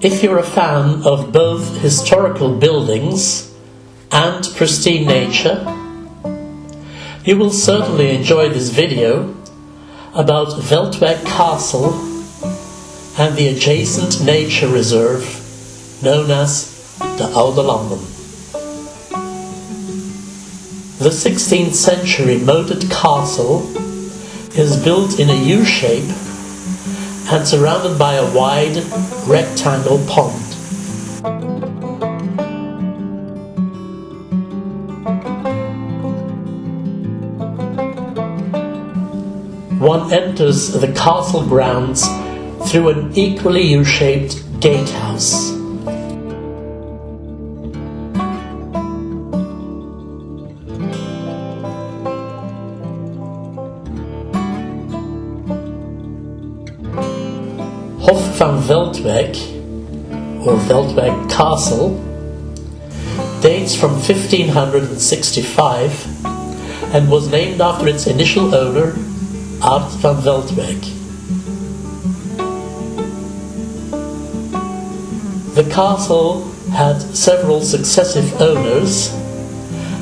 If you're a fan of both historical buildings and pristine nature, you will certainly enjoy this video about Veltwijck Castle and the adjacent nature reserve known as the Oude Landen. The 16th century moated castle is built in a U-shape and surrounded by a wide rectangle pond. One enters the castle grounds through an equally U-shaped gatehouse. Hof van Veltwijck, or Veltwijck Castle, dates from 1565 and was named after its initial owner, Oude van Veltwijck. The castle had several successive owners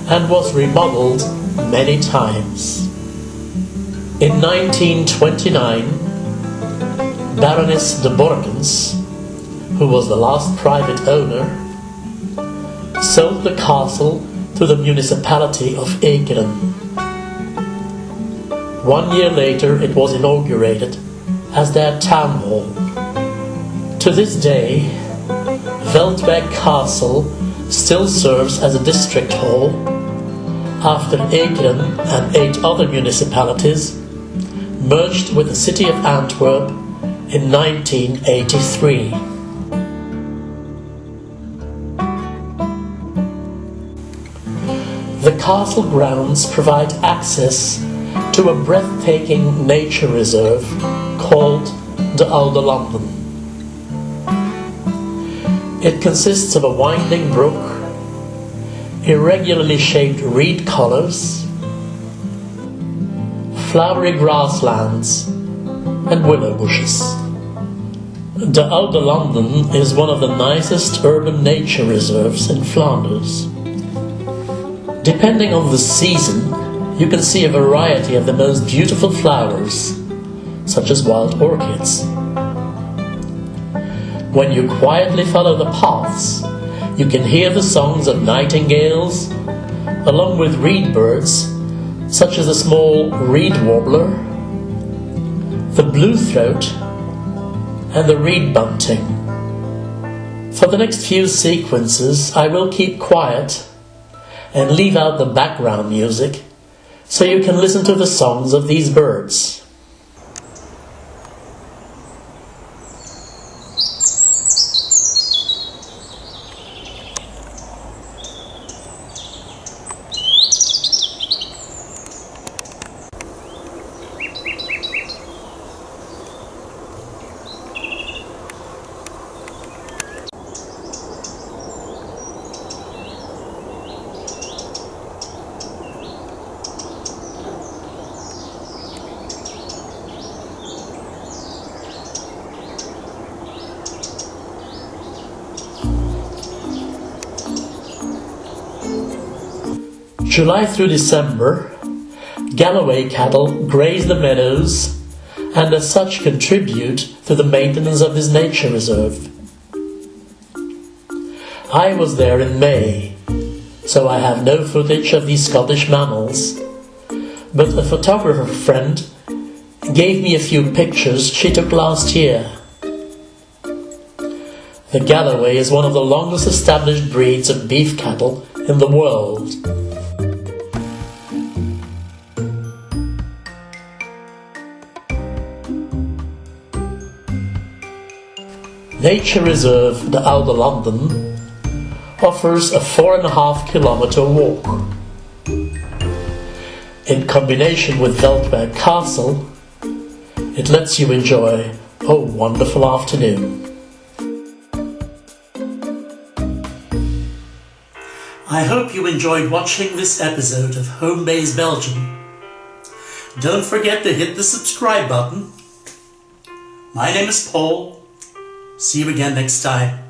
and was remodeled many times. In 1929, Baroness de Borkens, who was the last private owner, sold the castle to the municipality of Ekeren. 1 year later it was inaugurated as their town hall. To this day, Veltwijck Castle still serves as a district hall after Ekeren and 8 other municipalities merged with the city of Antwerp in 1983. The castle grounds provide access to a breathtaking nature reserve called the Oude Landen. It consists of a winding brook, irregularly shaped reed collars, flowery grasslands, and willow bushes. The Oude Landen is one of the nicest urban nature reserves in Flanders. Depending on the season, you can see a variety of the most beautiful flowers, such as wild orchids. When you quietly follow the paths, you can hear the songs of nightingales, along with reed birds, such as the small reed warbler, the blue throat, and the reed bunting. For the next few sequences, I will keep quiet and leave out the background music so you can listen to the songs of these birds. July through December, Galloway cattle graze the meadows and as such contribute to the maintenance of this nature reserve. I was there in May, so I have no footage of these Scottish mammals, but a photographer friend gave me a few pictures she took last year. The Galloway is one of the longest established breeds of beef cattle in the world. Nature Reserve the Oude Landen offers a 4.5 kilometer walk. In combination with Veltwijck Castle, it lets you enjoy a wonderful afternoon. I hope you enjoyed watching this episode of Home Base Belgium. Don't forget to hit the subscribe button. My name is Paul. See you again next time.